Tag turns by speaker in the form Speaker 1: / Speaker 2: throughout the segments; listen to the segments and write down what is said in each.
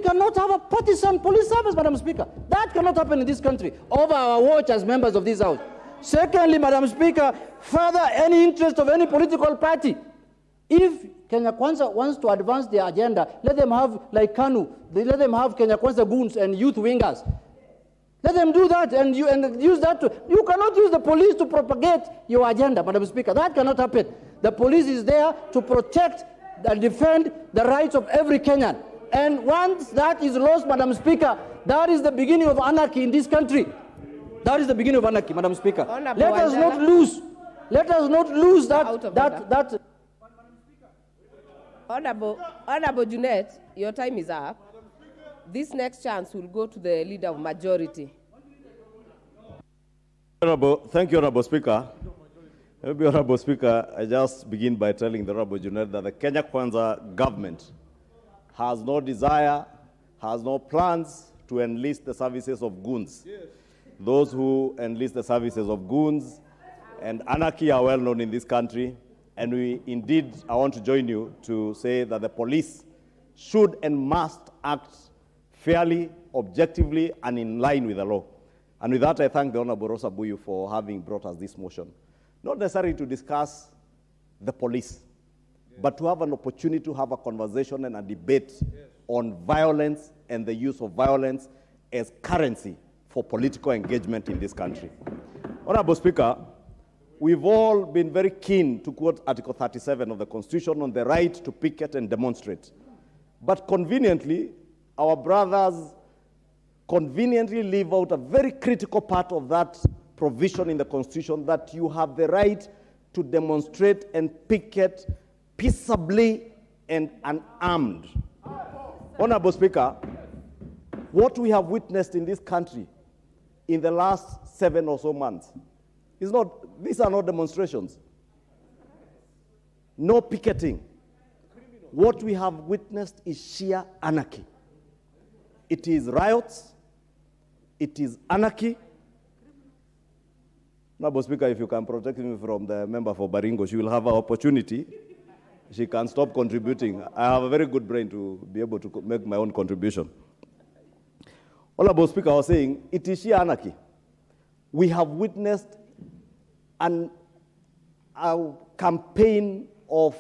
Speaker 1: cannot have a partisan police service, Madam Speaker. That cannot happen in this country over our watch as members of this House. Secondly, Madam Speaker, further any interest of any political party. If Kenya Kwanza wants to advance their agenda, let them have, like KANU, let them have Kenya Kwanza goons and youth wingers. Let them do that and use that to, you cannot use the police to propagate your agenda, Madam Speaker. That cannot happen. The police is there to protect and defend the rights of every Kenyan. And once that is lost, Madam Speaker, that is the beginning of anarchy in this country. That is the beginning of anarchy, Madam Speaker. Let us not lose that.
Speaker 2: Honorable Junet, your time is up. This next chance will go to the Leader of Majority.
Speaker 3: Thank you, Honorable Speaker. Maybe, Honorable Speaker, I just begin by telling the Honorable Junet that the Kenya Kwanza government has no desire, has no plans to enlist the services of goons. Yes. Those who enlist the services of goons and anarchy are well known in this country. And I want to join you to say that the police should and must act fairly, objectively, and in line with the law. And with that, I thank the Honorable Rosa Buyu for having brought us this motion. Not necessarily to discuss the police, but to have an opportunity to have a conversation and a debate on violence and the use of violence as currency for political engagement in this country. Honorable Speaker, we've all been very keen to quote Article 37 of the Constitution on the right to picket and demonstrate. But conveniently, our brothers conveniently leave out a very critical part of that provision in the Constitution, that you have the right to demonstrate and picket peaceably and unarmed. Honorable Speaker, what we have witnessed in this country in the last 7 or so months these are not demonstrations. No picketing. What we have witnessed is sheer anarchy. It is riots. It is anarchy. Honorable Speaker, if you can protect me from the member for Baringo, she will have an opportunity. She can stop contributing. I have a very good brain to be able to make my own contribution. Honorable Speaker, I was saying, it is sheer anarchy. We have witnessed a campaign of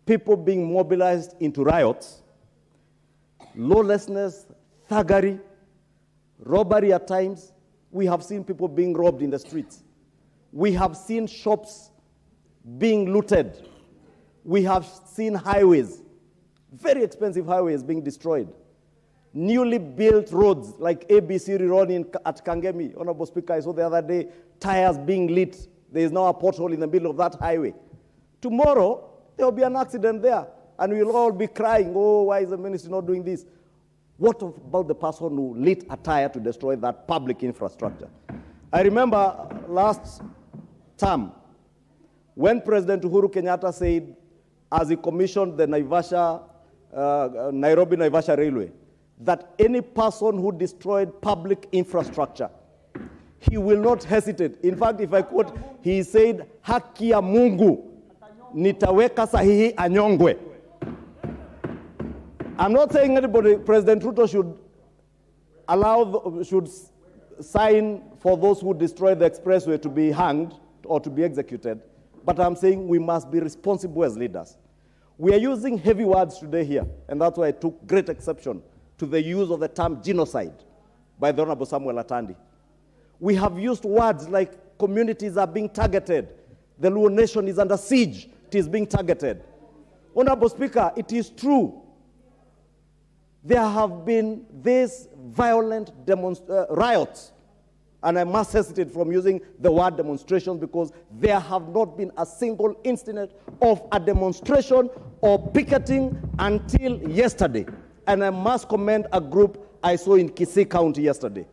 Speaker 3: people being mobilized into riots, lawlessness, thuggery, robbery at times. We have seen people being robbed in the streets. We have seen shops being looted. We have seen highways, very expensive highways, being destroyed. Newly built roads like ABC running at Kangemi. Honorable Speaker, I saw the other day tires being lit. There is now a pothole in the middle of that highway. Tomorrow, there will be an accident there, and we'll all be crying, oh, why is the ministry not doing this? What about the person who lit a tire to destroy that public infrastructure? I remember last term, when President Uhuru Kenyatta said, as he commissioned the Nairobi-Naivasha Railway, that any person who destroyed public infrastructure, he will not hesitate. In fact, if I quote, he said, haki ya Mungu, nitaweka sahihi anyongwe. I'm not saying anybody, President Ruto should sign for those who destroy the expressway to be hanged or to be executed, but I'm saying we must be responsible as leaders. We are using heavy words today here, and that's why I took great exception to the use of the term genocide by the Honorable Samuel Atandi. We have used words like communities are being targeted. The Luo nation is under siege. It is being targeted. Honorable Speaker, it is true. There have been these violent riots, and I must hesitate from using the word demonstrations because there have not been a single incident of a demonstration or picketing until yesterday. And I must commend a group I saw in Kisii County yesterday,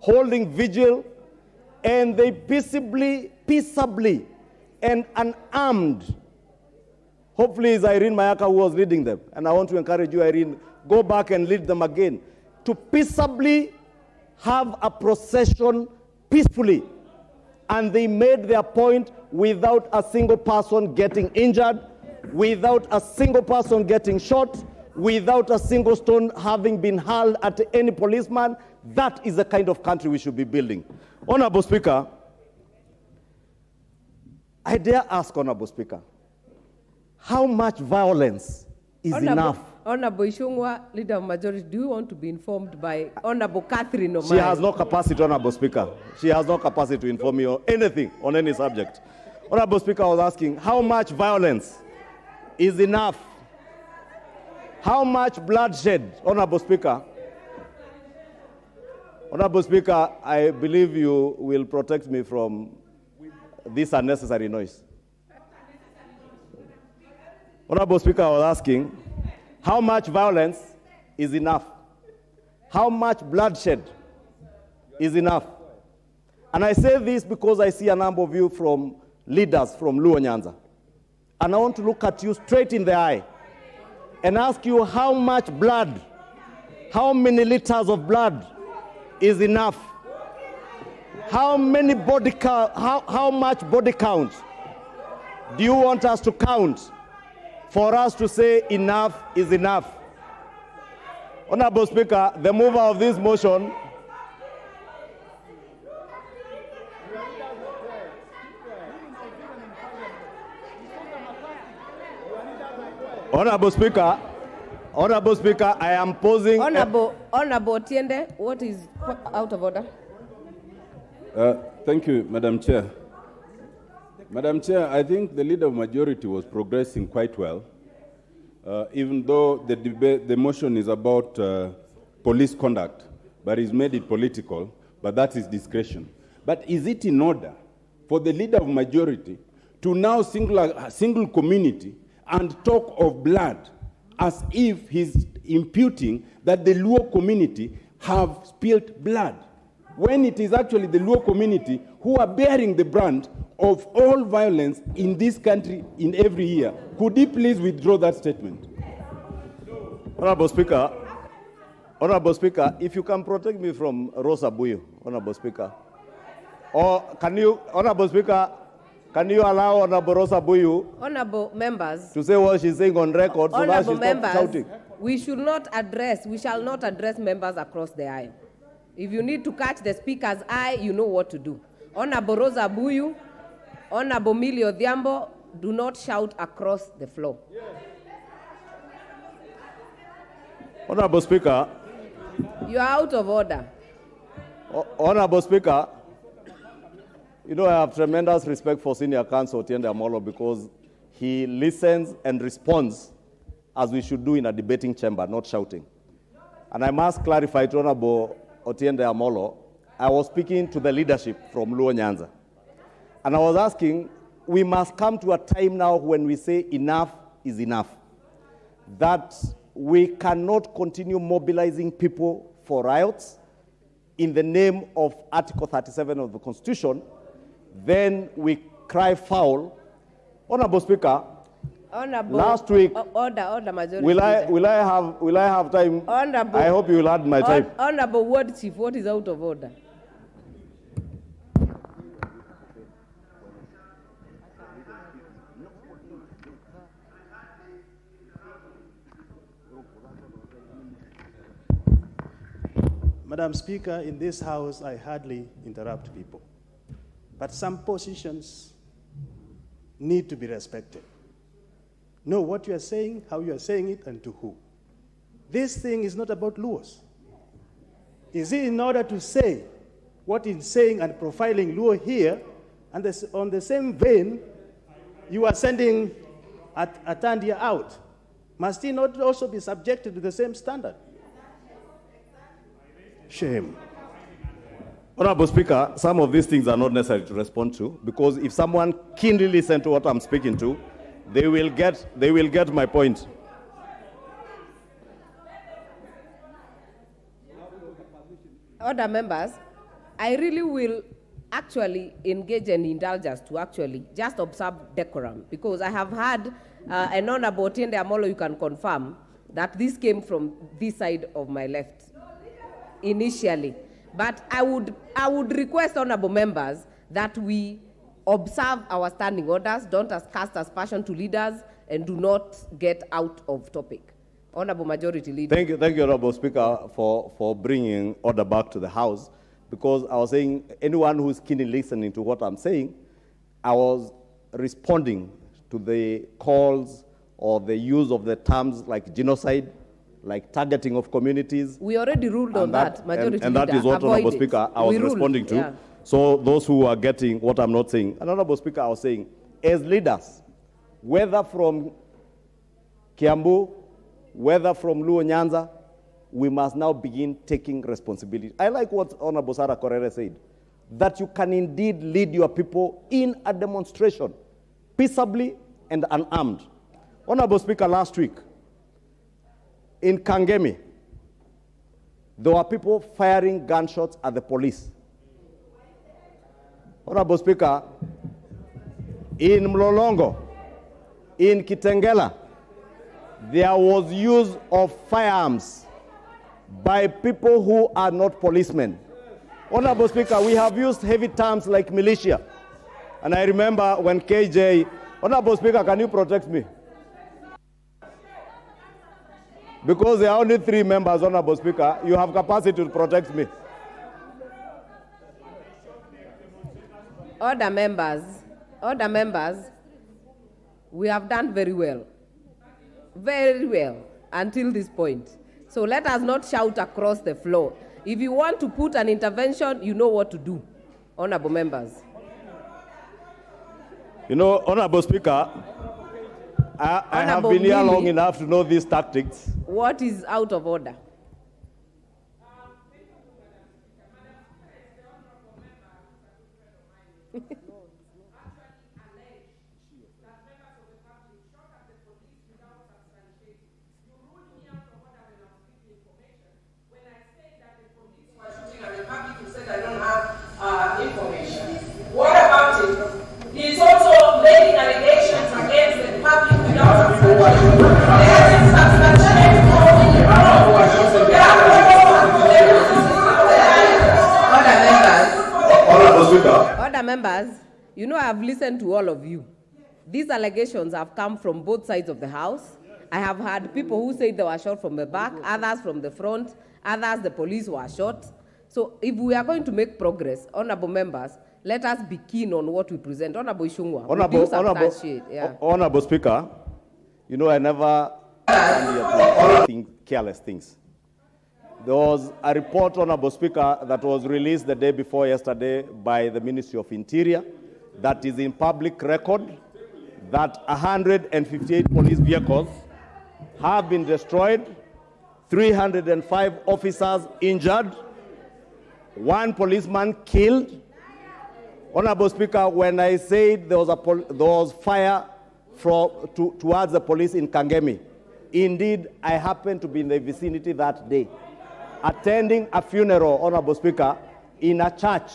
Speaker 3: holding vigil, and they peaceably, and unarmed. Hopefully it's Irene Mayaka who was leading them. And I want to encourage you, Irene, go back and lead them again, to peaceably have a procession peacefully. And they made their point without a single person getting injured, without a single person getting shot, without a single stone having been hurled at any policeman. That is the kind of country we should be building. Honorable Speaker, I dare ask, Honorable Speaker, how much violence is enough?
Speaker 2: Honorable Ishungwa, Leader of Majority, do you want to be informed by Honorable Catherine Omai?
Speaker 3: She has no capacity, Honorable Speaker. She has no capacity to inform me on anything, on any subject. Honorable Speaker, I was asking, how much violence is enough? How much bloodshed, Honorable Speaker? Honorable Speaker, I believe you will protect me from this unnecessary noise. Honorable Speaker, I was asking, how much violence is enough? How much bloodshed is enough? And I say this because I see a number of you from leaders from Luo Nyanza. And I want to look at you straight in the eye and ask you how much blood, how many liters of blood is enough? How many body count, how much body count do you want us to count for us to say enough is enough? Honorable Speaker, the mover of this motion Honorable Speaker, I am posing...
Speaker 2: Honorable Otiende, what is out of order?
Speaker 4: Thank you, Madam Chair. Madam Chair, I think the Leader of Majority was progressing quite well, even though the motion is about police conduct, but he's made it political, but that is discretion. But is it in order for the Leader of Majority to now single community and talk of blood as if he's imputing that the Luo community have spilled blood, when it is actually the Luo community who are bearing the brunt of all violence in this country in every year? Could he please withdraw that statement?
Speaker 3: Honorable Speaker, if you can protect me from Rosa Buyu, Honorable Speaker, or can you, Honorable Speaker, can you allow Honorable Rosa Buyu
Speaker 2: Honorable members,
Speaker 3: to say what she's saying on record so that she stops shouting?
Speaker 2: We shall not address members across the aisle. If you need to catch the speaker's eye, you know what to do. Honorable Rosa Buyu, Honorable Millie Odhiambo, do not shout across the floor.
Speaker 3: Honorable Speaker.
Speaker 2: You are out of order.
Speaker 3: Honorable Speaker, you know I have tremendous respect for Senior Counsel Otiende Amolo because he listens and responds as we should do in a debating chamber, not shouting. And I must clarify to Honorable Otiende Amolo, I was speaking to the leadership from Luo Nyanza. And I was asking, we must come to a time now when we say enough is enough. That we cannot continue mobilizing people for riots in the name of Article 37 of the Constitution. Then we cry foul. Honorable Speaker,
Speaker 2: Honorable,
Speaker 3: last week,
Speaker 2: order, majority.
Speaker 3: will I have time?
Speaker 2: Honorable,
Speaker 3: I hope you will add my time.
Speaker 2: Honorable Ward Chief, what is out of order?
Speaker 5: Madam Speaker, in this House, I hardly interrupt people. But some positions need to be respected. Know what you are saying, how you are saying it, and to who. This thing is not about Luos. Is it in order to say what is saying and profiling Luo here, and on the same vein, you are sending Atandia out? Must he not also be subjected to the same standard? Shame.
Speaker 3: Honorable Speaker, some of these things are not necessary to respond to because if someone keenly listens to what I'm speaking to, they will get my point.
Speaker 2: Other members, I really will actually engage and indulge us to actually just observe decorum because I have had an Honorable Otiende Amolo, you can confirm that this came from this side of my left initially. But I would request honorable members that we observe our standing orders, don't cast aspersion to leaders, and do not get out of topic. Honorable Majority Leader.
Speaker 3: Thank you, Honorable Speaker, for bringing order back to the House, because I was saying, anyone who's keenly listening to what I'm saying, I was responding to the calls or the use of the terms like genocide, like targeting of communities.
Speaker 2: We already ruled on that, Majority Leader.
Speaker 3: And that is what,
Speaker 2: Avoid
Speaker 3: Honorable
Speaker 2: it.
Speaker 3: Speaker, I was responding to.
Speaker 2: Yeah.
Speaker 3: So those who are getting what I'm not saying, and Honorable Speaker, I was saying, as leaders, whether from Kiambu, whether from Luo Nyanza, we must now begin taking responsibility. I like what Honorable Sarah Korere said, that you can indeed lead your people in a demonstration, peaceably and unarmed. Honorable Speaker, last week, in Kangemi, there were people firing gunshots at the police. Honorable Speaker, in Mlolongo, in Kitengela, there was use of firearms by people who are not policemen. Honorable Speaker, we have used heavy terms like militia. And I remember when KJ, Honorable Speaker, can you protect me? Because there are only 3 members, Honorable Speaker, you have capacity to protect me.
Speaker 2: Other members, we have done very well until this point. So let us not shout across the floor. If you want to put an intervention, you know what to do, honorable members.
Speaker 3: You know, Honorable Speaker, I have been here long enough to know these tactics.
Speaker 2: What is out of order?
Speaker 6: What about it? He's also making allegations against the public without substantiation.
Speaker 2: Other members, you know I have listened to all of you. These allegations have come from both sides of the House. I have had people who say they were shot from the back, others from the front, others the police were shot. So if we are going to make progress, honorable members, let us be keen on what we present. Honorable Ishungwa,
Speaker 3: Honorable Speaker, you know I never think careless things. There was a report, Honorable Speaker, that was released the day before yesterday by the Ministry of Interior that is in public record that 158 police vehicles have been destroyed, 305 officers injured, 1 policeman killed. Honorable Speaker, when I said there was fire towards the police in Kangemi, indeed, I happened to be in the vicinity that day, attending a funeral, Honorable Speaker, in a church.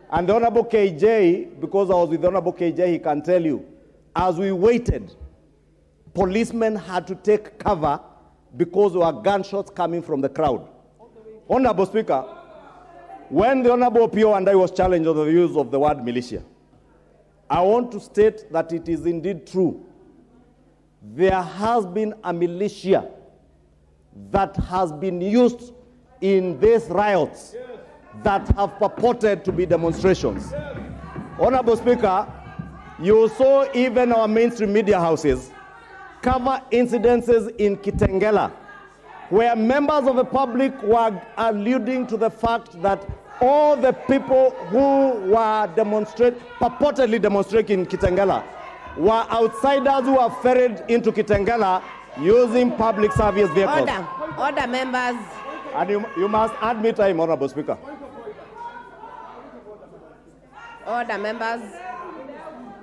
Speaker 3: And the Honorable KJ, because I was with the Honorable KJ, he can tell you, as we waited, policemen had to take cover because there were gunshots coming from the crowd. Honorable Speaker, when the Honorable Pio and I was challenged on the use of the word militia, I want to state that it is indeed true. There has been a militia that has been used in these riots that have purported to be demonstrations. Honorable Speaker, you saw even our mainstream media houses cover incidences in Kitengela, where members of the public were alluding to the fact that all the people who were purportedly demonstrating in Kitengela were outsiders who were ferried into Kitengela using public service vehicles.
Speaker 2: Order, members.
Speaker 3: And you must add me time, Honorable Speaker.
Speaker 2: Order, members.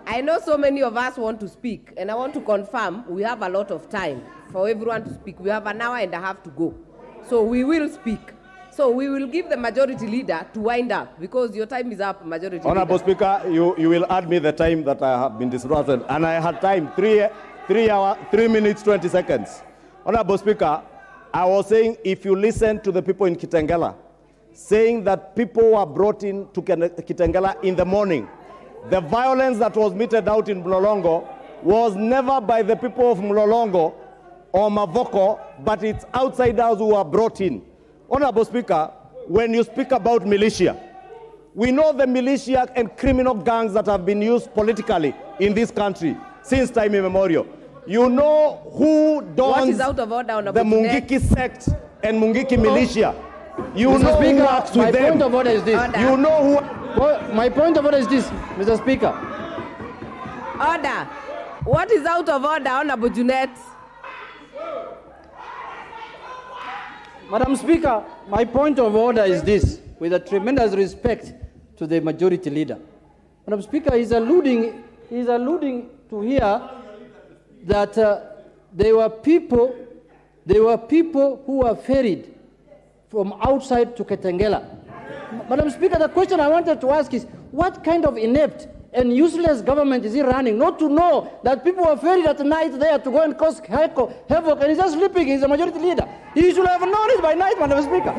Speaker 2: I know so many of us want to speak, and I want to confirm we have a lot of time for everyone to speak. We have an hour and a half to go. So we will speak. So we will give the majority leader to wind up, because your time is up, majority
Speaker 3: Honorable
Speaker 2: leader.
Speaker 3: Speaker, you will add me the time that I have been disrupted. And I had time, 3 minutes, 20 seconds. Honorable Speaker, I was saying, if you listen to the people in Kitengela, saying that people were brought in to Kitengela in the morning, the violence that was meted out in Mlolongo was never by the people of Mlolongo or Mavoko, but it's outsiders who are brought in. Honorable Speaker, when you speak about militia, we know the militia and criminal gangs that have been used politically in this country since time immemorial. You know who dons
Speaker 2: out of order,
Speaker 3: the Mungiki sect and Mungiki militia. You
Speaker 1: Mr.
Speaker 3: know
Speaker 1: Speaker,
Speaker 3: who works
Speaker 1: my
Speaker 3: with them.
Speaker 1: point of order is this.
Speaker 2: Order.
Speaker 3: You know who...
Speaker 1: Well, my point of order is this, Mr. Speaker.
Speaker 2: Order. What is out of order, Honorable Junet?
Speaker 1: Madam Speaker, my point of order is this, with a tremendous respect to the majority leader. Madam Speaker, he's alluding to here that there were people who were ferried from outside to Ketengela. Madam Speaker, the question I wanted to ask is, what kind of inept and useless government is he running? Not to know that people were ferried at night there to go and cause havoc, and he's just sleeping. He's a majority leader. He should have known it by night, Madam Speaker.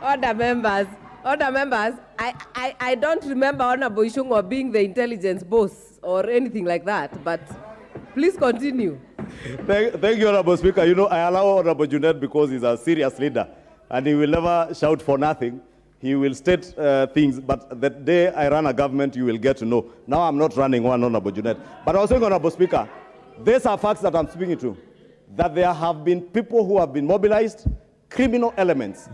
Speaker 2: Order members. Order members. I don't remember Honorable Ishungwa being the intelligence boss or anything like that, but please continue.
Speaker 3: Thank you, Honorable Speaker. You know, I allow Honorable Junet because he's a serious leader and he will never shout for nothing. He will state things, but the day I run a government, you will get to know. Now I'm not running one, Honorable Junet. But I was saying, Honorable Speaker, these are facts that I'm speaking to, that there have been people who have been mobilized, criminal elements,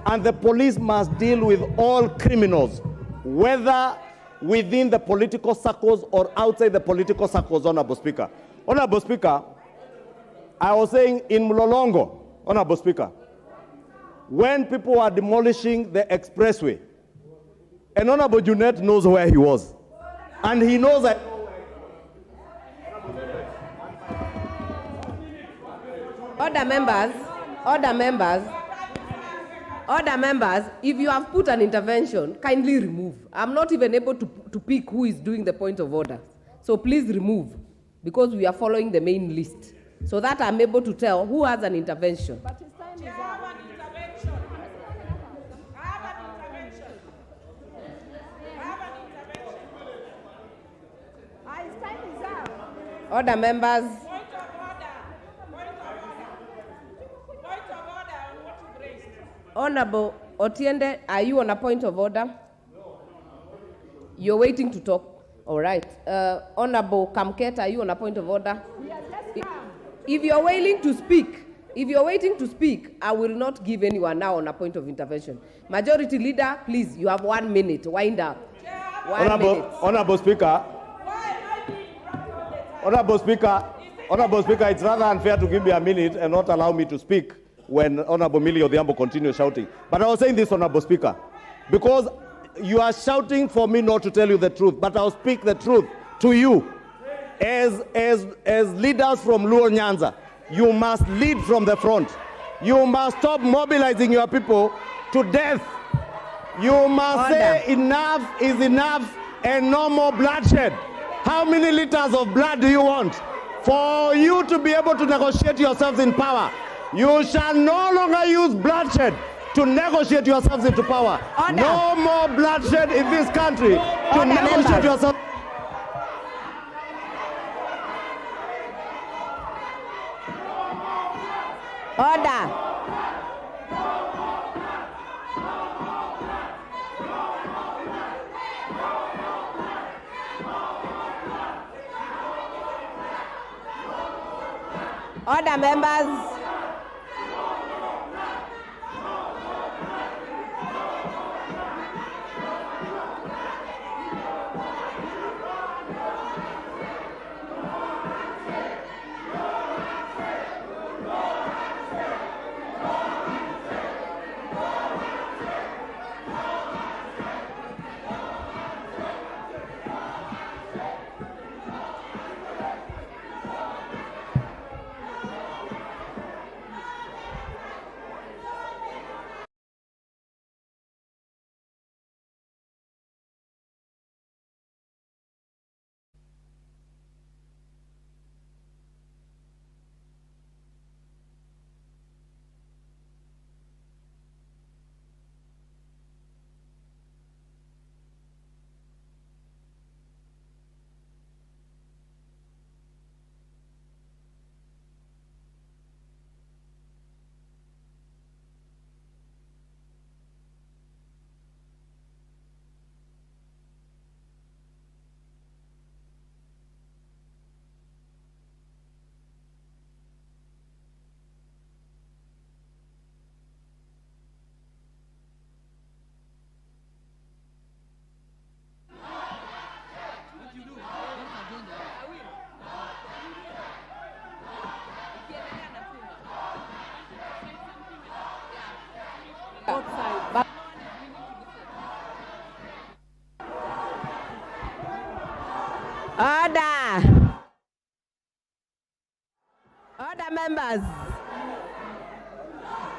Speaker 3: and the police must deal with all criminals, whether within the political circles or outside the political circles, Honorable Speaker. Honorable Speaker, I was saying in Mlolongo, Honorable Speaker, when people were demolishing the expressway, and Honorable Junet knows where he was. And he knows that...
Speaker 2: Order members, order members, order members, if you have put an intervention, kindly remove. I'm not even able to pick who is doing the point of order. So please remove, because we are following the main list, so that I'm able to tell who has an intervention.
Speaker 6: But his time is up.
Speaker 2: Order members.
Speaker 6: Point of order. Point of order on what you raised.
Speaker 2: Honorable Otiende, are you on a point of order? No. You're waiting to talk. All right. Honorable Kamket, are you on a point of order?
Speaker 6: Yes, let's come.
Speaker 2: If you're waiting to speak, I will not give anyone now on a point of intervention. Majority Leader, please, you have 1 minute. Wind up. 1 minute.
Speaker 3: Honorable Speaker, Honorable Speaker, it's rather unfair to give me a minute and not allow me to speak when Honorable Millie Odhiambo continues shouting. But I was saying this, Honorable Speaker, because you are shouting for me not to tell you the truth, but I'll speak the truth to you. As leaders from Luo Nyanza, you must lead from the front. You must stop mobilizing your people to death. You must say enough is enough and no more bloodshed. How many liters of blood do you want? For you to be able to negotiate yourselves in power, you shall no longer use bloodshed to negotiate yourselves into power.
Speaker 2: Order.
Speaker 3: No more bloodshed in this country to negotiate yourselves.
Speaker 2: Order. Order, members.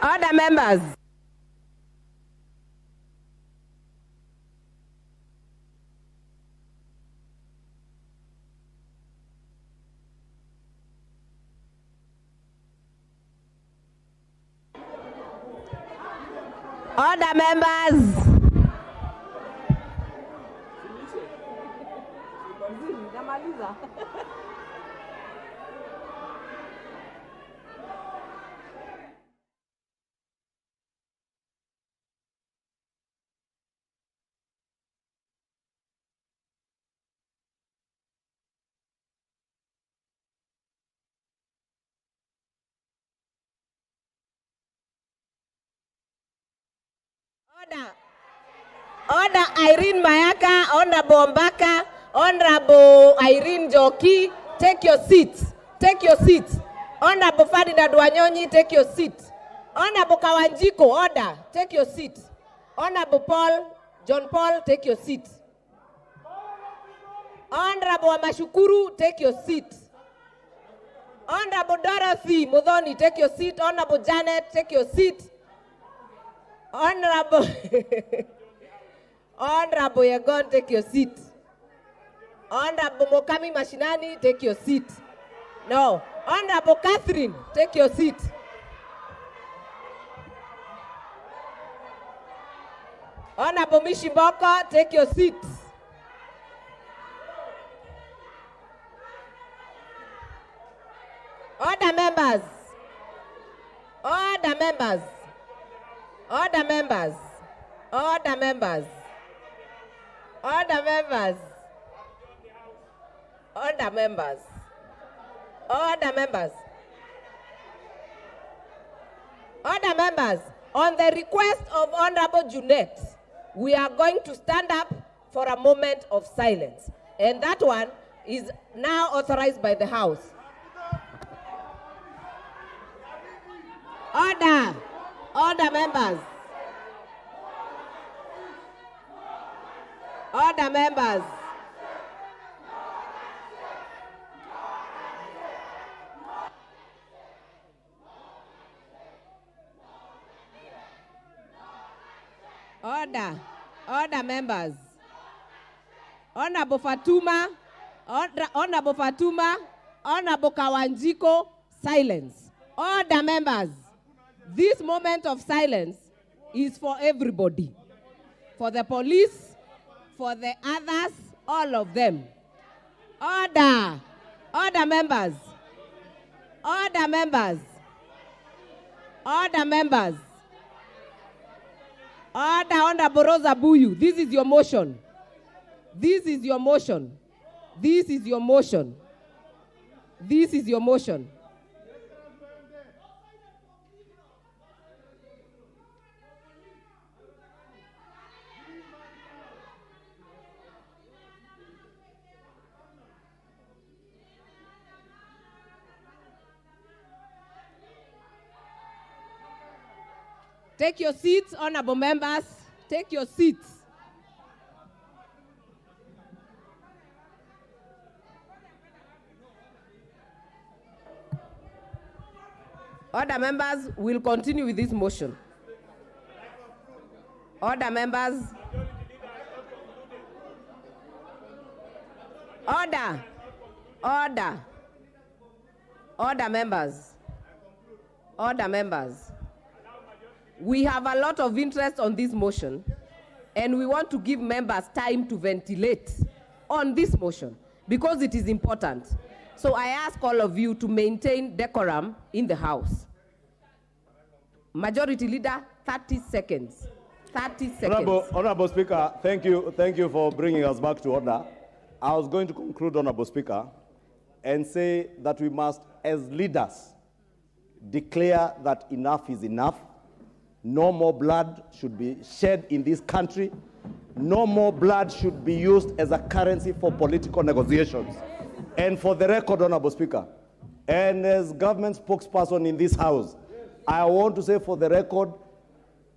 Speaker 2: Order, members. Order, members. Order Irene Mayaka, Honorable Mbaka, Honorable Irene Joki, take your seats. Take your seats. Honorable Ferdinand Wanyonyi, take your seat. Honorable Kawanjiko, order, take your seat. Honorable John Paul, take your seat. Honorable Amashukuru, take your seat. Honorable Dorothy Mudhoni, take your seat. Honorable Janet, take your seat. Honorable Honorable Yagon, take your seat. Honorable Mokami Mashinani, take your seat. No. Honorable Catherine, take your seat. Honorable Mishiboko, take your seat. Order, members. Order, members. Order, members. Order, members. Order, members. Order, members. Order, members. Order, members. On the request of Honorable Junet, we are going to stand up for a moment of silence. And that one is now authorized by the House. Order. Order, members. Order, members. Order. Order, members. Honorable Fatuma, Honorable Fatuma, Honorable Kawanjiko, silence. Order, members. This moment of silence is for everybody. For the police, for the others, all of them. Order. Order, members. Order, members. Order, members. Order, Honorable Rosa Buyu. This is your motion. This is your motion. This is your motion. This is your motion. Take your seats, honorable members. Take your seats. Order, members, we'll continue with this motion. Order, members. Order. Order. Order, members. Order, members. We have a lot of interest on this motion, and we want to give members time to ventilate on this motion because it is important. So I ask all of you to maintain decorum in the House. Majority Leader, 30 seconds. 30 seconds.
Speaker 3: Honorable Speaker, thank you for bringing us back to order. I was going to conclude, Honorable Speaker, and say that we must, as leaders, declare that enough is enough. No more blood should be shed in this country. No more blood should be used as a currency for political negotiations. And for the record, Honorable Speaker, and as government spokesperson in this House, I want to say for the record,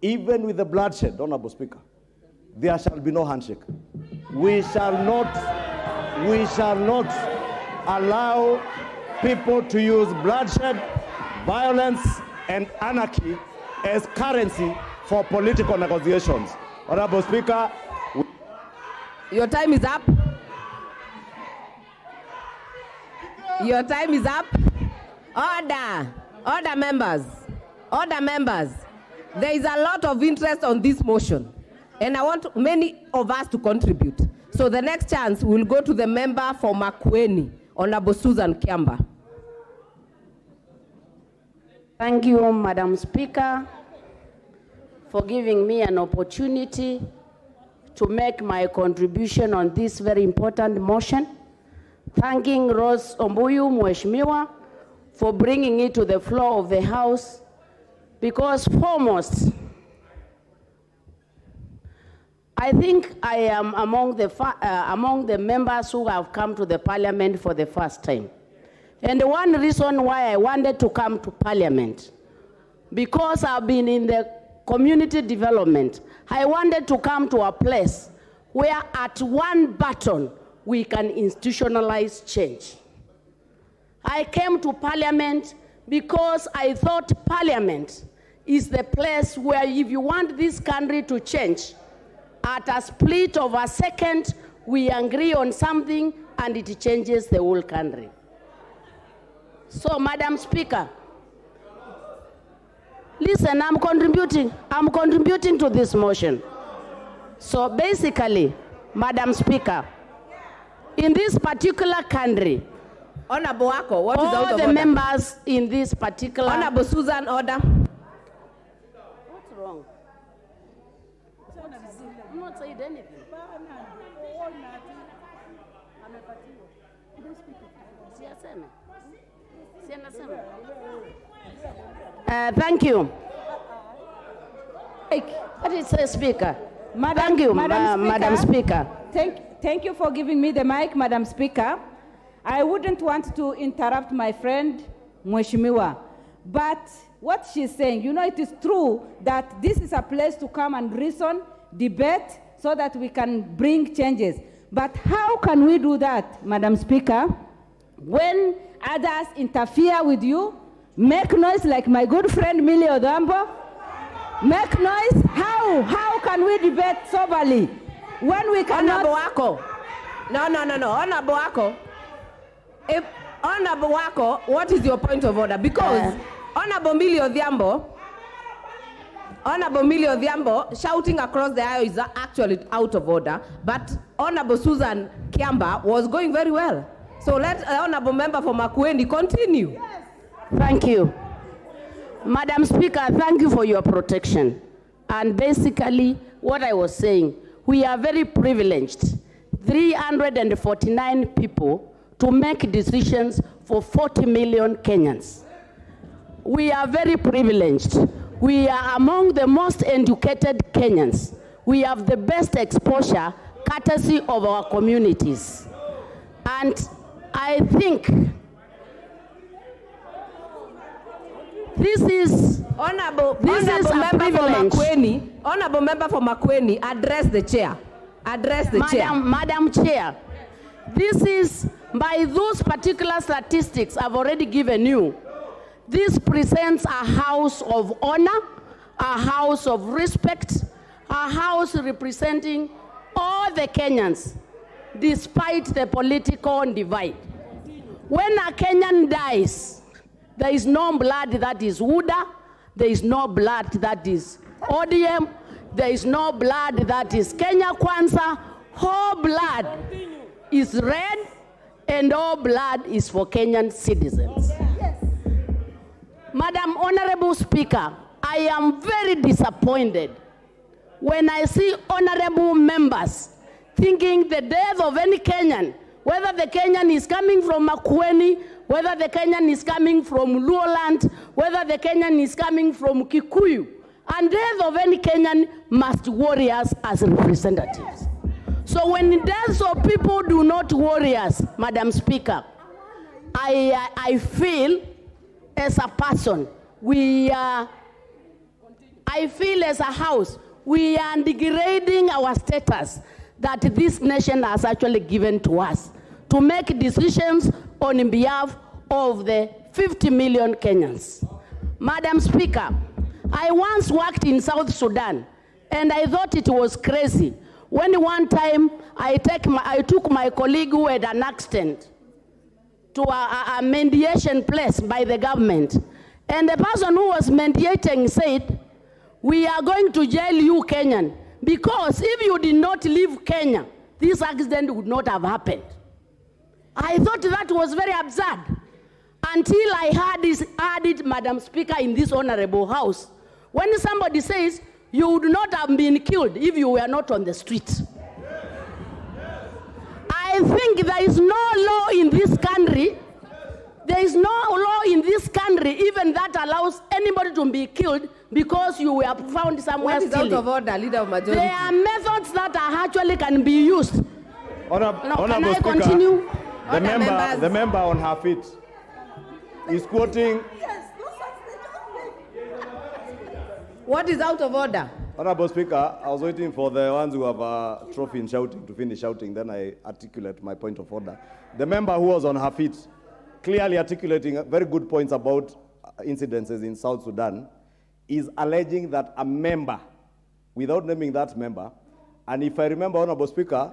Speaker 3: even with the bloodshed, Honorable Speaker, there shall be no handshake. We shall not allow people to use bloodshed, violence, and anarchy as currency for political negotiations. Honorable Speaker,
Speaker 2: your time is up. Your time is up. Order. Order, members. Order, members. There is a lot of interest on this motion, and I want many of us to contribute. So the next chance will go to the member for Makueni, Honorable Susan Kiamba.
Speaker 7: Thank you, Madam Speaker, for giving me an opportunity to make my contribution on this very important motion. Thanking Rose Ombuyu Mheshimiwa for bringing it to the floor of the House, because foremost, I think I am among the members who have come to the Parliament for the first time. And the one reason why I wanted to come to Parliament, because I've been in the community development, I wanted to come to a place where at one button we can institutionalize change. I came to Parliament because I thought Parliament is the place where if you want this country to change, at a split of a second, we agree on something and it changes the whole country. So, Madam Speaker, listen, I'm contributing to this motion. So basically, Madam Speaker, in this particular country,
Speaker 2: Honorable Wako, what is out of
Speaker 7: all
Speaker 2: order?
Speaker 7: the members in this particular...
Speaker 2: Honorable Susan, order.
Speaker 7: What's wrong? I'm not saying anything. Thank you. What is the Speaker? Thank you, Madam Speaker.
Speaker 8: Thank you for giving me the mic, Madam Speaker. I wouldn't want to interrupt my friend, Mheshimiwa, but what she's saying, you know, it is true that this is a place to come and reason, debate, so that we can bring changes. But how can we do that, Madam Speaker, when others interfere with you, make noise like my good friend Millie Odambo, make noise? How can we debate soberly when we cannot...
Speaker 2: Honorable Wako. No. Honorable Wako. Honorable Wako, what is your point of order? Because Honorable Millie Odhiambo shouting across the aisle is actually out of order, but Honorable Susan Kiamba was going very well. So let Honorable Member for Makueni continue.
Speaker 7: Yes. Thank you. Madam Speaker, thank you for your protection. And basically, what I was saying, we are very privileged, 349 people to make decisions for 40 million Kenyans. We are very privileged. We are among the most educated Kenyans. We have the best exposure courtesy of our communities. And I think this is
Speaker 2: Honorable Member for Makueni, address the chair. Address the chair.
Speaker 7: Madam Chair, this is, by those particular statistics I've already given you, this presents a house of honor, a house of respect, a house representing all the Kenyans, despite the political divide. When a Kenyan dies, there is no blood that is UDA, there is no blood that is ODM, there is no blood that is Kenya Kwanza. All blood is red, and all blood is for Kenyan citizens. Yes. Madam Honorable Speaker, I am very disappointed when I see honorable members thinking the death of any Kenyan, whether the Kenyan is coming from Makueni, whether the Kenyan is coming from Luoland, whether the Kenyan is coming from Kikuyu, and death of any Kenyan must worry us as representatives. So when deaths of people do not worry us, Madam Speaker, I feel as a person, I feel as a house, we are degrading our status that this nation has actually given to us to make decisions on behalf of the 50 million Kenyans. Madam Speaker, I once worked in South Sudan, and I thought it was crazy when one time I took my colleague who had an accident to a mediation place by the government. And the person who was mediating said, "We are going to jail you, Kenyan, because if you did not leave Kenya, this accident would not have happened." I thought that was very absurd until I heard it, Madam Speaker, in this honorable house. When somebody says, "You would not have been killed if you were not on the street." I think there is no law in this country. There is no law in this country even that allows anybody to be killed because you were found somewhere
Speaker 2: What is
Speaker 7: stealing.
Speaker 2: out of order, Leader of Majority?
Speaker 7: There are methods that actually can be used. Now, can
Speaker 3: Honorable
Speaker 7: I
Speaker 3: Speaker,
Speaker 7: continue?
Speaker 3: the member on her feet is quoting.
Speaker 2: What is out of order?
Speaker 3: Honorable Speaker, I was waiting for the ones who have a trophy in shouting to finish shouting, then I articulate my point of order. The member who was on her feet, clearly articulating very good points about incidences in South Sudan, is alleging that a member, without naming that member, and if I remember, Honorable Speaker,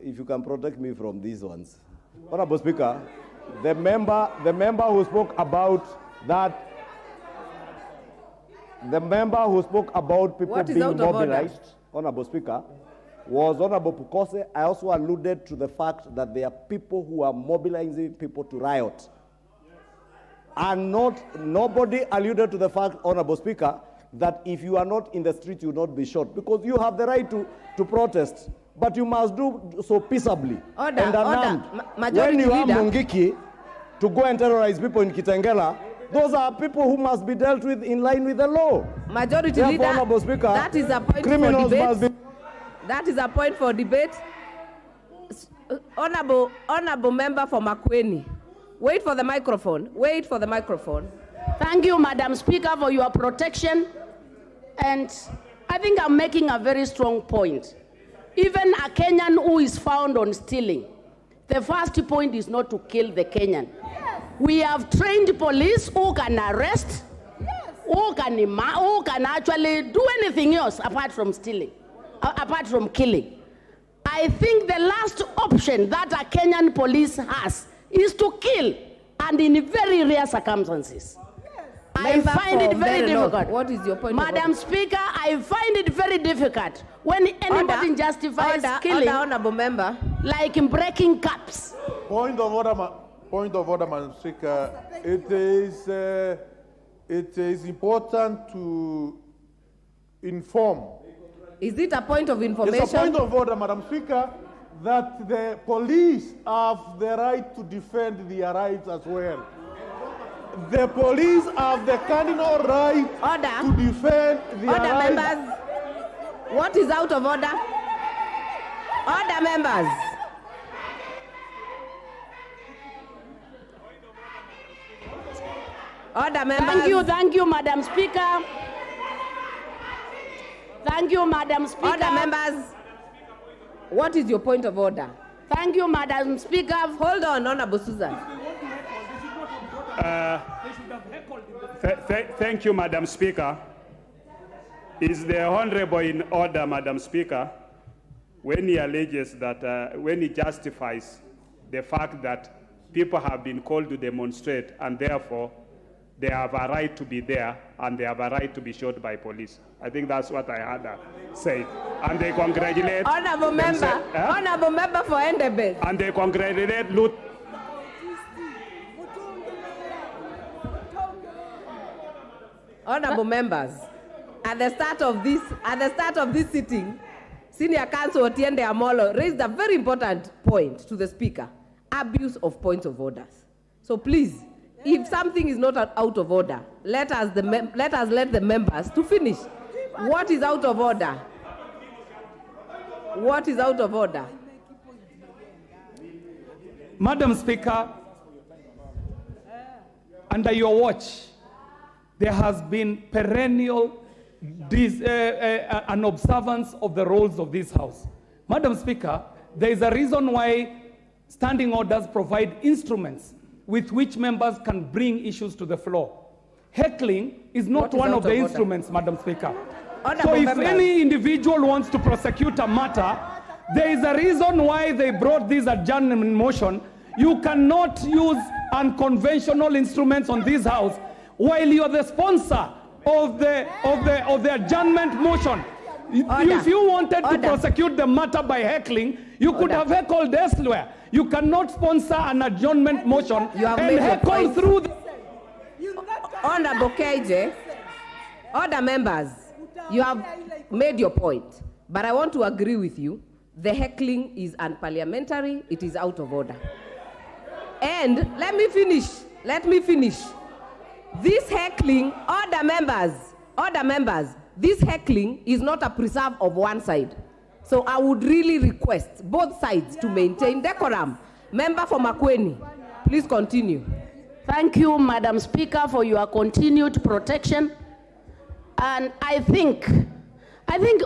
Speaker 3: if you can protect me from these ones. Honorable Speaker, the member who spoke about that, the member who spoke about people being mobilized, Honorable Speaker, was Honorable Pukose. I also alluded to the fact that there are people who are mobilizing people to riot. And nobody alluded to the fact, Honorable Speaker, that if you are not in the street, you will not be shot. Because you have the right to protest, but you must do so peaceably.
Speaker 2: Order,
Speaker 3: and unarmed.
Speaker 2: Majority
Speaker 3: when you
Speaker 2: Leader.
Speaker 3: are Mungiki to go and terrorize people in Kitengela, those are people who must be dealt with in line with the law.
Speaker 2: Majority
Speaker 3: Therefore,
Speaker 2: Leader,
Speaker 3: Honorable Speaker,
Speaker 2: that is a point
Speaker 3: criminals
Speaker 2: for
Speaker 3: must
Speaker 2: debate.
Speaker 3: be...
Speaker 2: That is a point for debate. Honorable member for Makueni. Wait for the microphone. Wait for the microphone.
Speaker 7: Thank you, Madam Speaker, for your protection. And I think I'm making a very strong point. Even a Kenyan who is found on stealing, the first point is not to kill the Kenyan. We have trained police who can arrest, who can actually do anything else apart from stealing, apart from killing. I think the last option that a Kenyan police has is to kill, and in very rare circumstances. I find it very difficult.
Speaker 2: What is your point?
Speaker 7: Madam Speaker, I find it very difficult when anybody justifies killing,
Speaker 2: Honorable member,
Speaker 7: like in breaking cups.
Speaker 9: Point of order, Madam Speaker. It is important to inform.
Speaker 2: Is it a point of information?
Speaker 9: It's a point of order, Madam Speaker, that the police have the right to defend their rights as well. The police have the cardinal right to defend their rights.
Speaker 2: Order, members. What is out of order? Order, members. Order, members.
Speaker 7: Thank you, Madam Speaker. Thank you, Madam Speaker.
Speaker 2: Order, members. What is your point of order?
Speaker 7: Thank you, Madam Speaker.
Speaker 2: Hold on, Honorable Susan.
Speaker 10: Thank you, Madam Speaker. Is the Honorable in order, Madam Speaker, when he alleges that, when he justifies the fact that people have been called to demonstrate and therefore they have a right to be there and they have a right to be shot by police? I think that's what I heard say. And they congratulate...
Speaker 2: Honorable member, Honorable member for Endebet.
Speaker 10: And they congratulate Lut.
Speaker 2: Honorable members, at the start of this sitting, Senior Counsel Otiende Amolo raised a very important point to the Speaker: abuse of points of orders. So please, if something is not out of order, let us let the members to finish. What is out of order? What is out of order?
Speaker 11: Madam Speaker, under your watch, there has been perennial an observance of the roles of this House. Madam Speaker, there is a reason why standing orders provide instruments with which members can bring issues to the floor. heckling is not one of the instruments, Madam Speaker.
Speaker 2: Honorable
Speaker 11: So if
Speaker 2: members.
Speaker 11: any individual wants to prosecute a matter, there is a reason why they brought this adjournment motion. You cannot use unconventional instruments on this house while you are the sponsor of the adjournment motion. If you wanted to prosecute the matter by heckling, you could have heckled elsewhere. You cannot sponsor an adjournment motion and heckle through the...
Speaker 2: Honorable KJ, other members, you have made your point, but I want to agree with you. The heckling is unparliamentary. It is out of order. And let me finish. This heckling, other members, this heckling is not a preserve of one side. So I would really request both sides to maintain decorum. Member for Makueni, please continue.
Speaker 7: Thank you, Madam Speaker, for your continued protection. And I think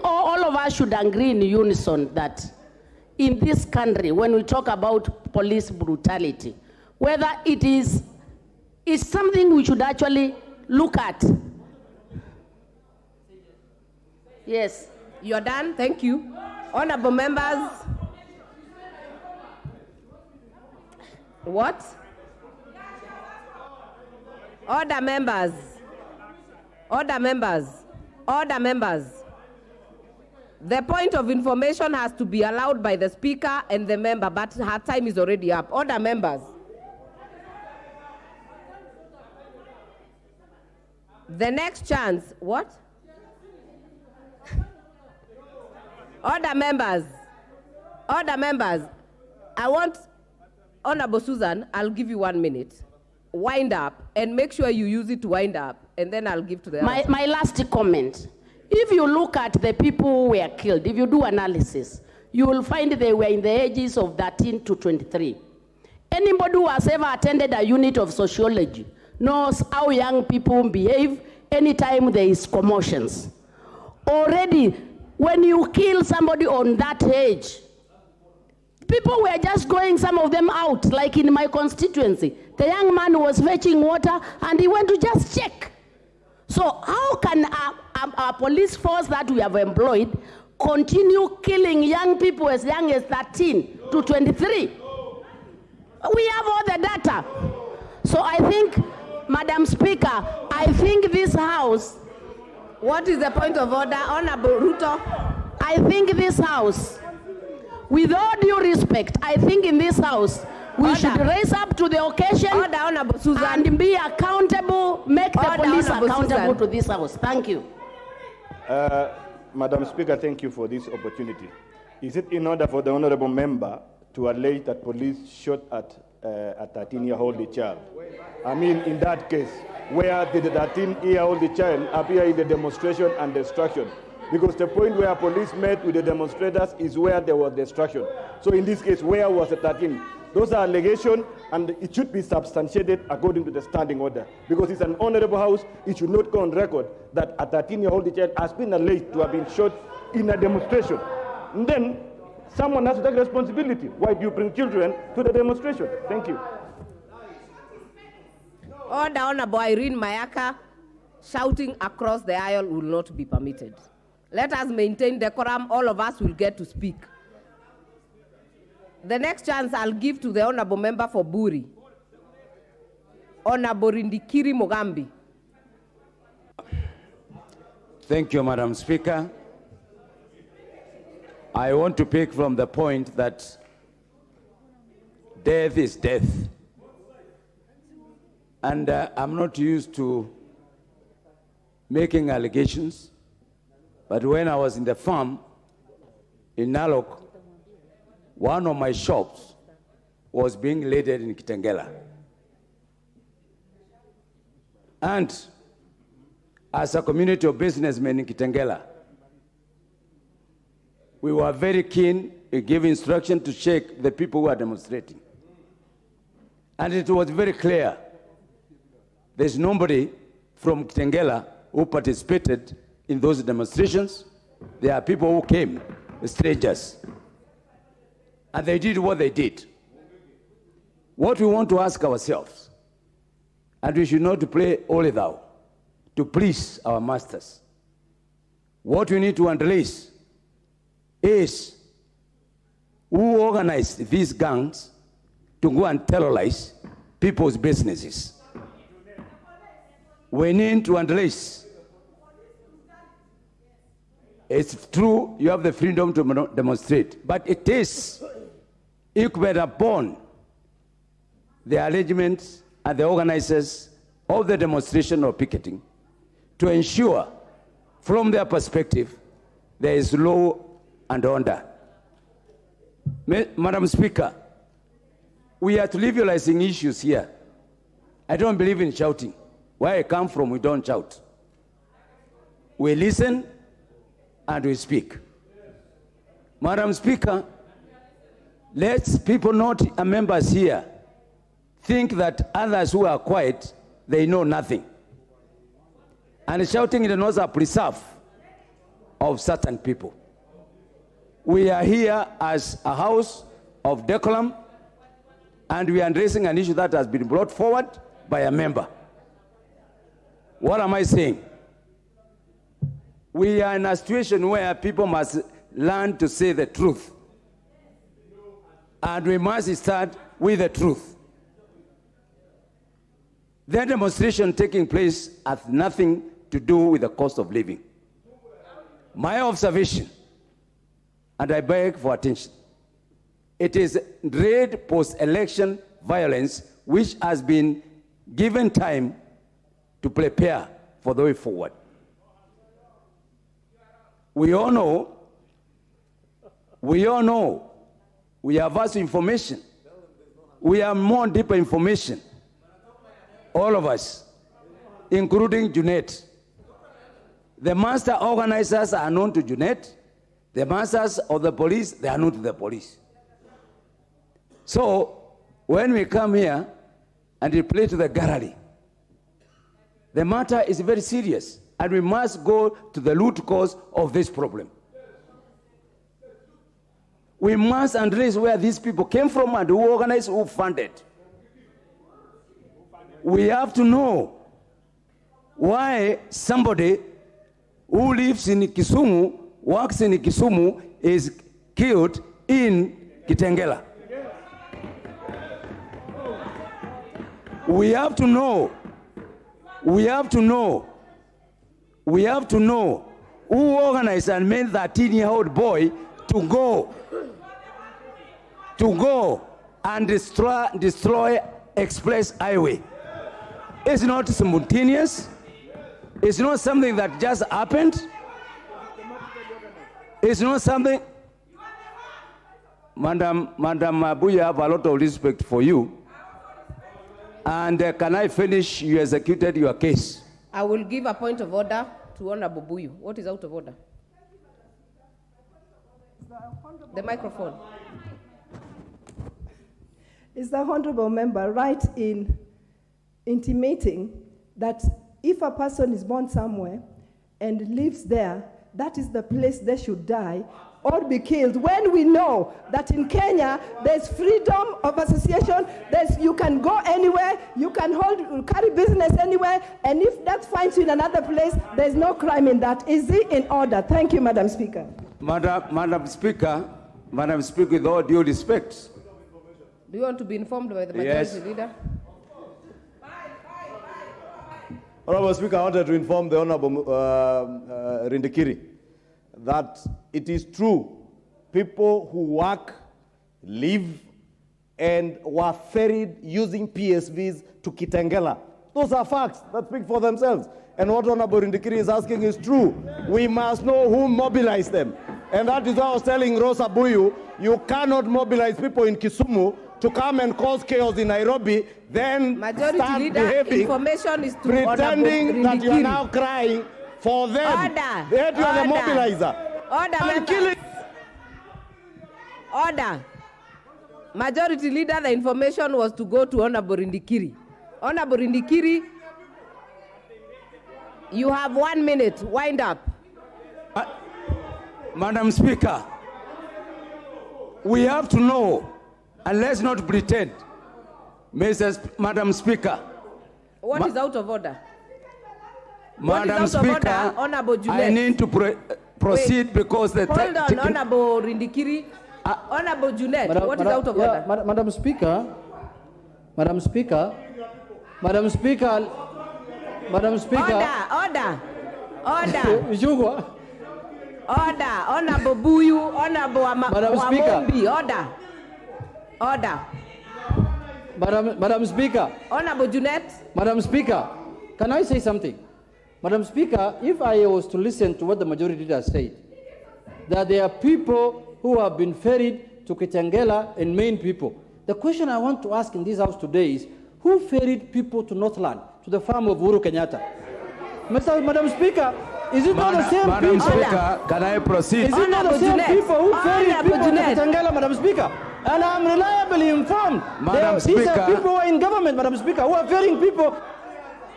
Speaker 7: all of us should agree in unison that in this country, when we talk about police brutality, whether it is something we should actually look at. Yes.
Speaker 2: You're done. Thank you. Honorable members. What? Order members. The point of information has to be allowed by the speaker and the member, but her time is already up. Order members. The next chance, what? Order members. I want, Honorable Susan, I'll give you 1 minute. Wind up and make sure you use it to wind up, and then I'll give to the other.
Speaker 7: My last comment. If you look at the people who were killed, if you do analysis, you will find they were in the ages of 13 to 23. Anybody who has ever attended a unit of sociology knows how young people behave anytime there is commotions. Already, when you kill somebody on that age, people were just going, some of them out, like in my constituency. The young man was fetching water and he went to just check. So how can a police force that we have employed continue killing young people as young as 13 to 23? We have all the data. So I think, Madam Speaker, I think this House...
Speaker 2: What is the point of order? Honorable Ruto?
Speaker 7: I think this House, with all due respect, I think in this House, we should raise up to the occasion and be accountable, make the police accountable to this House. Thank you.
Speaker 12: Madam Speaker, thank you for this opportunity. Is it in order for the honorable member to allege that police shot at a 13-year-old child? I mean, in that case, where did the 13-year-old child appear in the demonstration and destruction? Because the point where police met with the demonstrators is where there was destruction. So in this case, where was the 13? Those are allegations, and it should be substantiated according to the standing order. Because it's an honorable House, it should not go on record that a 13-year-old child has been alleged to have been shot in a demonstration. And then someone has to take responsibility. Why do you bring children to the demonstration? Thank you.
Speaker 2: Order, Honorable Irene Mayaka. Shouting across the aisle will not be permitted. Let us maintain decorum. All of us will get to speak. The next chance I'll give to the honorable member for Buri. Honorable Rindikiri Mogambi.
Speaker 13: Thank you, Madam Speaker. I want to pick from the point that death is death. And I'm not used to making allegations, but when I was in the farm in Narok, one of my shops was being raided in Kitengela. And as a community of businessmen in Kitengela, we were very keen to give instruction to check the people who are demonstrating. And it was very clear there's nobody from Kitengela who participated in those demonstrations. There are people who came, strangers, and they did what they did. What we want to ask ourselves, and we should not play only thou, to please our masters. What we need to address is who organized these gangs to go and terrorize people's businesses. We need to address. It's true you have the freedom to demonstrate, but it is incumbent upon the arrangements and the organizers of the demonstration or picketing to ensure, from their perspective, there is law and order. Madam Speaker, we are trivializing issues here. I don't believe in shouting. Where I come from, we don't shout. We listen and we speak. Madam Speaker, let people not members here think that others who are quiet, they know nothing. And shouting is not a preserve of certain people. We are here as a house of decorum, and we are addressing an issue that has been brought forward by a member. What am I saying? We are in a situation where people must learn to say the truth. And we must start with the truth. The demonstration taking place has nothing to do with the cost of living. My observation, and I beg for attention, it is dread post-election violence which has been given time to prepare for the way forward. We all know, we have vast information. We have more deeper information. All of us, including Junet. The master organizers are known to Junet. The masters of the police, they are known to the police. So, when we come here and we play to the gallery, the matter is very serious, and we must go to the root cause of this problem. We must address where these people came from and who organized, who funded. We have to know why somebody who lives in Kisumu, works in Kisumu, is killed in Kitengela. We have to know who organized and made that 13-year-old boy to go and destroy Express Highway. It's not simultaneous. It's not something that just happened. It's not something. Madam Abuya, I have a lot of respect for you. And can I finish? You executed your case.
Speaker 2: I will give a point of order to Honorable Buyu. What is out of order? The microphone.
Speaker 14: Is the honorable member right in intimating that if a person is born somewhere and lives there, that is the place they should die or be killed, when we know that in Kenya there's freedom of association, you can go anywhere, you can carry business anywhere, and if that finds you in another place, there's no crime in that. Is it in order? Thank you, Madam Speaker.
Speaker 13: Madam Speaker, with all due respect.
Speaker 2: Do you want to be informed by the majority leader?
Speaker 3: Honorable Speaker, I wanted to inform the Honorable Rindikiri that it is true, people who work, live, and were ferried using PSVs to Kitengela. Those are facts that speak for themselves. And what Honorable Rindikiri is asking is true. We must know who mobilized them. And that is why I was telling Rosa Buyu, you cannot mobilize people in Kisumu to come and cause chaos in Nairobi, then
Speaker 2: Majority
Speaker 3: start
Speaker 2: leader,
Speaker 3: behaving,
Speaker 2: information is to
Speaker 3: pretending that you are now crying for them.
Speaker 2: Order.
Speaker 3: They are the mobilizer.
Speaker 2: Order,
Speaker 3: and killing.
Speaker 2: Order. Majority leader, the information was to go to Honorable Rindikiri. Honorable Rindikiri, you have 1 minute. Wind up.
Speaker 13: Madam Speaker, we have to know, and let's not pretend. Madam Speaker.
Speaker 2: What is out of order?
Speaker 13: Madam Speaker,
Speaker 2: Honorable Junet.
Speaker 13: I need to proceed because the...
Speaker 2: Hold on, Honorable Rindikiri. Honorable Junet, what is out of order?
Speaker 1: Madam Speaker, Madam Speaker, Madam Speaker, Madam Speaker.
Speaker 2: Order. Order. Honorable Buyu, Honorable Wamombi. Order.
Speaker 1: Madam Speaker.
Speaker 2: Honorable Junet.
Speaker 1: Madam Speaker, can I say something? Madam Speaker, if I was to listen to what the majority leader said, that there are people who have been ferried to Kitengela and Main people. The question I want to ask in this house today is, who ferried people to Northland, to the farm of Uhuru Kenyatta? Madam Speaker, is it not the same people?
Speaker 13: Madam Speaker, can I proceed?
Speaker 1: Is it not the same people who ferried people to Kitengela, Madam Speaker? And I'm reliably informed.
Speaker 13: Madam Speaker.
Speaker 1: These are people who are in government, Madam Speaker, who are ferrying people.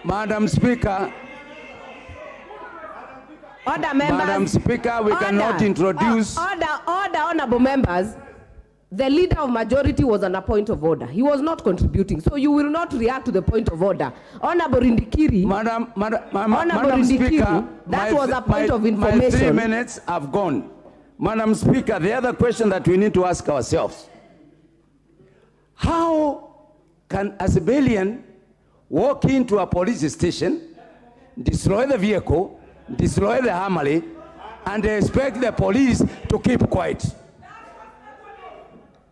Speaker 13: Madam Speaker.
Speaker 2: Order, members.
Speaker 13: Madam Speaker, we cannot introduce...
Speaker 2: Order, honorable members. The leader of majority was on a point of order. He was not contributing. So you will not react to the point of order. Honorable Rindikiri.
Speaker 13: Madam Speaker,
Speaker 2: that was a point of information.
Speaker 13: My 3 minutes have gone. Madam Speaker, the other question that we need to ask ourselves, how can a civilian walk into a police station, destroy the vehicle, destroy the family, and expect the police to keep quiet?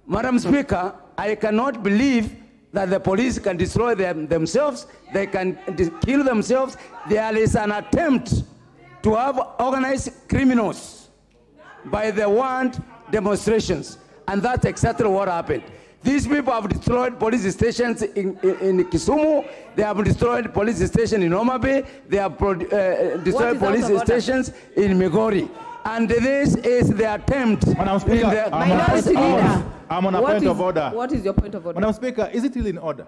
Speaker 13: Madam Speaker, I cannot believe that the police can destroy themselves, they can kill themselves. There is an attempt to have organized criminals by the want demonstrations, and that's exactly what happened. These people have destroyed police stations in Kisumu, they have destroyed police stations in Homa Bay, they have destroyed police stations in Migori. And this is the attempt.
Speaker 9: Madam Speaker, I'm on a point of order.
Speaker 2: What is your point of order?
Speaker 9: Madam Speaker, is it really in order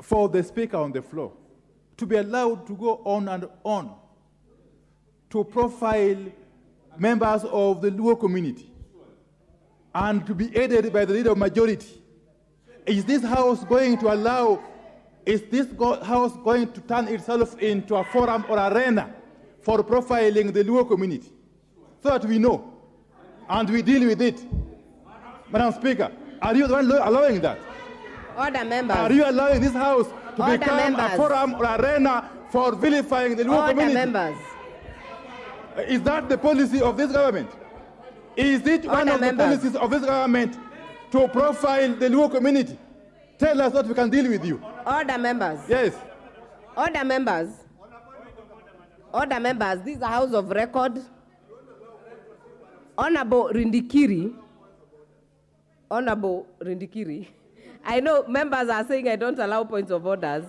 Speaker 9: for the Speaker on the floor to be allowed to go on and on to profile members of the Luo community and to be aided by the leader of majority? Is this House going to allow, is this House going to turn itself into a forum or arena for profiling the Luo community so that we know and we deal with it? Madam Speaker, are you allowing that?
Speaker 2: Order, members.
Speaker 9: Are you allowing this House to
Speaker 2: Order,
Speaker 9: become
Speaker 2: members.
Speaker 9: a forum or arena for vilifying the Luo community?
Speaker 2: Order, members.
Speaker 9: Is that the policy of this government? Is it one of the policies of this government to profile the Luo community? Tell us what we can deal with you.
Speaker 2: Order, members.
Speaker 9: Yes.
Speaker 2: Order, members. Order, members. This is a house of record. Honorable Rindikiri. Honorable Rindikiri. I know members are saying I don't allow points of orders,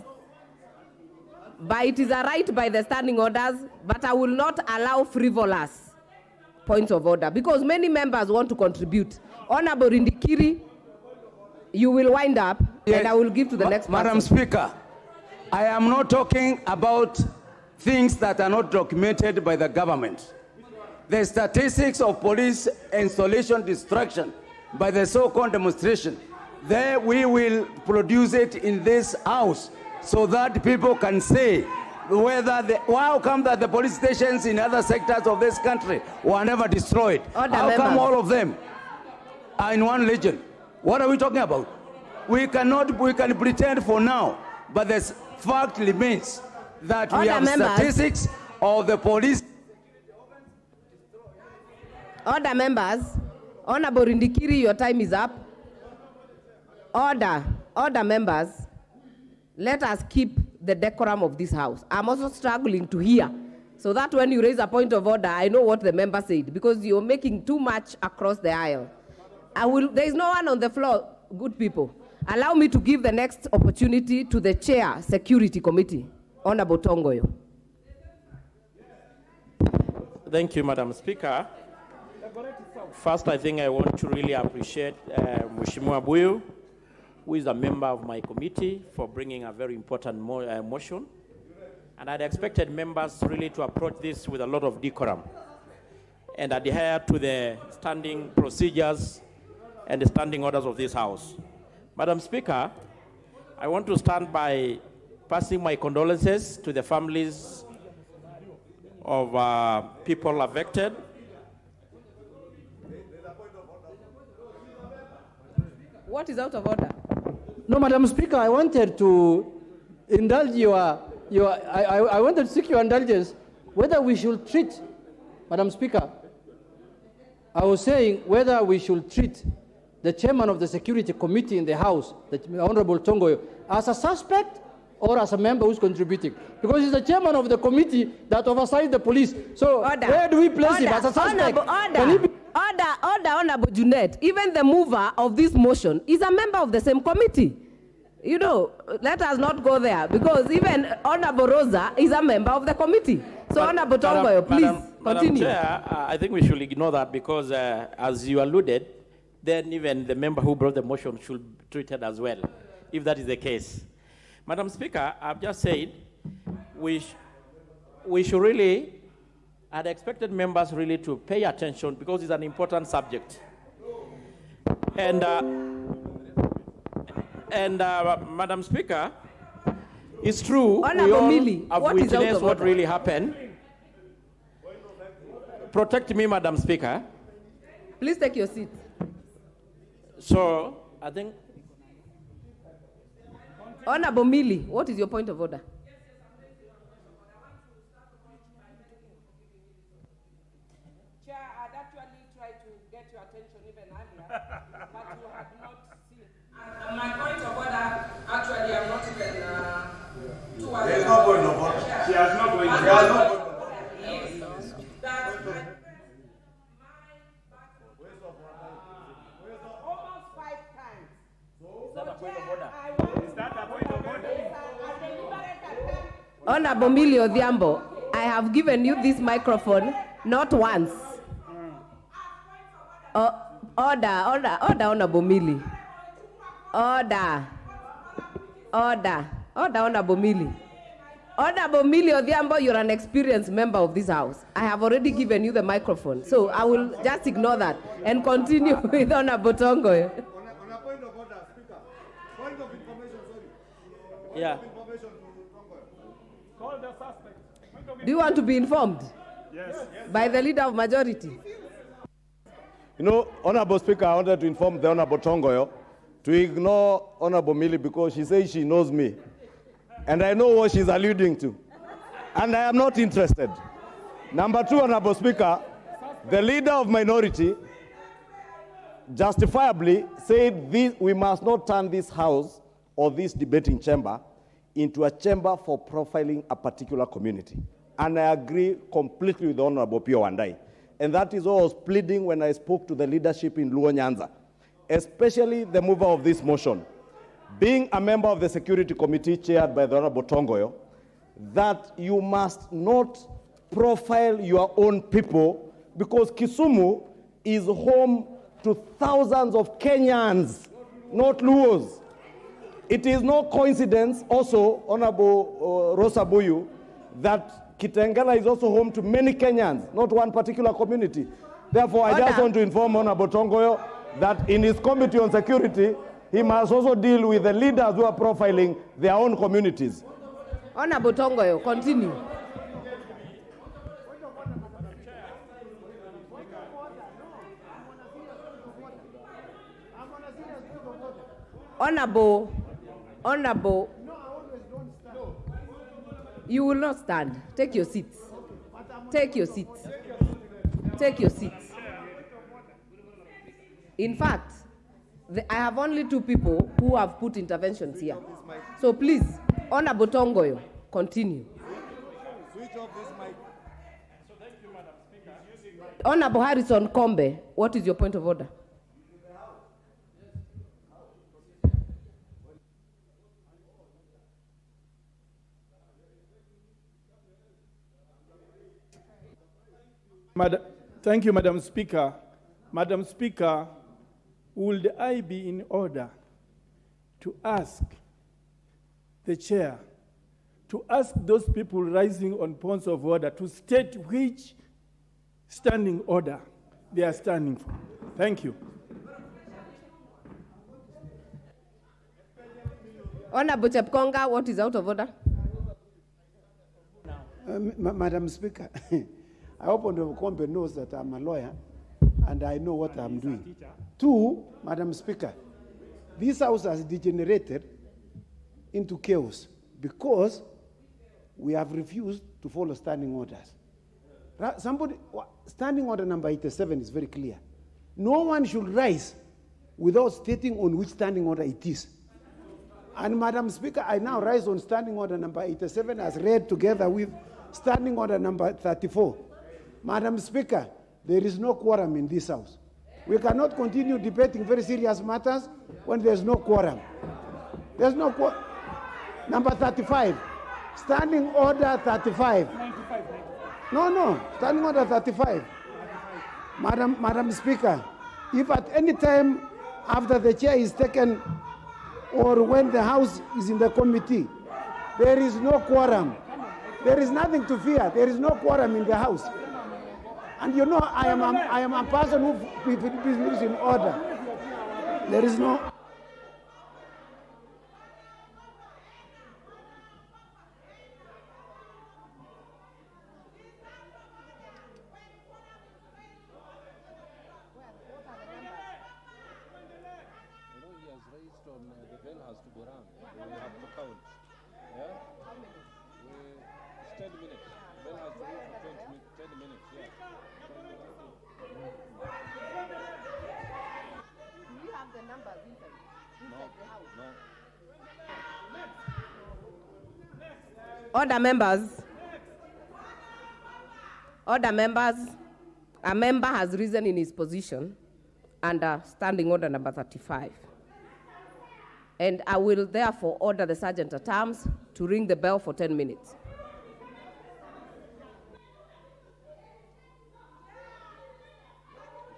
Speaker 2: but it is a right by the standing orders, but I will not allow frivolous points of order because many members want to contribute. Honorable Rindikiri, you will wind up, yes, and I will give to the next person.
Speaker 13: Madam Speaker, I am not talking about things that are not documented by the government. The statistics of police installation destruction by the so-called demonstration, there we will produce it in this house so that people can say whether how come that the police stations in other sectors of this country were never destroyed? How come all of them are in one region? What are we talking about? We can pretend for now, but the fact remains that we have statistics of the police.
Speaker 2: Order, members. Honorable Rindikiri, your time is up. Order. Order, members. Let us keep the decorum of this house. I'm also struggling to hear, so that when you raise a point of order, I know what the member said, because you're making too much across the aisle. There is no one on the floor, good people. Allow me to give the next opportunity to the Chair, Security Committee, Honorable Tongoyo.
Speaker 15: Thank you, Madam Speaker. First, I think I want to really appreciate Mheshimiwa Buyu, who is a member of my committee, for bringing a very important motion. And I'd expected members really to approach this with a lot of decorum and adhere to the standing procedures and the standing orders of this House. Madam Speaker, I want to start by passing my condolences to the families of people affected.
Speaker 2: What is out of order?
Speaker 1: No, Madam Speaker, I wanted to indulge I wanted to seek your indulgence whether we should treat, Madam Speaker, I was saying whether we should treat the chairman of the Security Committee in the House, the Honorable Tongoyo, as a suspect or as a member who's contributing. Because he's the chairman of the committee that oversights the police. So where do we place him? As a suspect?
Speaker 2: Order, Honorable Junet. Even the mover of this motion is a member of the same committee. You know, let us not go there, because even Honorable Rosa is a member of the committee. So Honorable Tongoyo, please continue.
Speaker 15: Madam Chair, I think we should ignore that because as you alluded, then even the member who brought the motion should be treated as well, if that is the case. Madam Speaker, I've just said we should really, I'd expected members really to pay attention because it's an important subject. And Madam Speaker, it's true, we all have witnessed what really happened. Protect me, Madam Speaker.
Speaker 2: Please take your seat.
Speaker 15: So, I think...
Speaker 2: Honorable Millie, what is your point of order?
Speaker 7: Chair, I'd actually tried to get your attention even earlier, but you had not seen.
Speaker 6: And my point of order, actually, I'm not even too aware.
Speaker 3: There is no point of order.
Speaker 6: She has no point of order.
Speaker 7: Almost 5 times.
Speaker 2: Honorable Millie Odhiambo, I have given you this microphone not once. Order, Honorable Millie. Order, Honorable Millie. Honorable Millie Odhiambo, you're an experienced member of this House. I have already given you the microphone, so I will just ignore that and continue with Honorable Tongoyo.
Speaker 9: On a point of order, Speaker. Point of information, sorry.
Speaker 15: Yeah.
Speaker 9: Point of information to Tongoyo. Call the suspect.
Speaker 2: Do you want to be informed?
Speaker 9: Yes.
Speaker 2: By the leader of majority.
Speaker 3: You know, Honorable Speaker, I wanted to inform the Honorable Tongoyo to ignore Honorable Millie because she says she knows me. And I know what she's alluding to. And I am not interested. Number 2, Honorable Speaker, the leader of minority justifiably said we must not turn this House or this debating chamber into a chamber for profiling a particular community. And I agree completely with Honorable Pio Wandai. And that is what I was pleading when I spoke to the leadership in Luo Nyanza, especially the mover of this motion, being a member of the Security Committee chaired by the Honorable Tongoyo, that you must not profile your own people because Kisumu is home to thousands of Kenyans, not Luos. It is no coincidence also, Honorable Rosa Buyu, that Kitengela is also home to many Kenyans, not one particular community. Therefore, I just want to inform Honorable Tongoyo that in his Committee on Security, he must also deal with the leaders who are profiling their own communities.
Speaker 2: Honorable Tongoyo, continue. Honorable, you will not stand. Take your seats. Take your seats. Take your seats. In fact, I have only 2 people who have put interventions here. So please, Honorable Tongoyo, continue.
Speaker 9: Switch off this mic.
Speaker 2: Honorable Harrison Kombe, what is your point of order?
Speaker 16: Thank you, Madam Speaker. Madam Speaker, would I be in order to ask the chair, to ask those people rising on points of order to state which standing order they are standing for? Thank you.
Speaker 2: Honorable Chepkonga, what is out of order?
Speaker 17: Madam Speaker, I hope Honorable Kombe knows that I'm a lawyer and I know what I'm doing. Two, Madam Speaker, this house has degenerated into chaos because we have refused to follow standing orders. Standing order number 87 is very clear. No one should rise without stating on which standing order it is. And Madam Speaker, I now rise on standing order number 87 as read together with standing order number 34. Madam Speaker, there is no quorum in this house. We cannot continue debating very serious matters when there's no quorum. There's no quorum. Number 35. Standing order 35. No, standing order 35. Madam Speaker, if at any time after the chair is taken or when the house is in the committee, there is no quorum, there is nothing to fear. There is no quorum in the house. And you know, I am a person who believes in order. There is no...
Speaker 2: Order members. Order members. A member has risen in his position under standing order number 35. And I will therefore order the sergeant at arms to ring the bell for 10 minutes.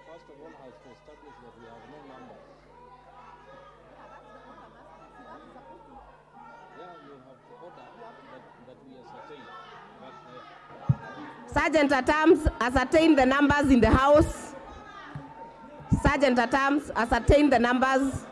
Speaker 18: First of all, has to establish that we have no numbers. Yeah, you have to order that we ascertain.
Speaker 2: Sergeant at arms, ascertain the numbers in the house. Sergeant at arms, ascertain the numbers.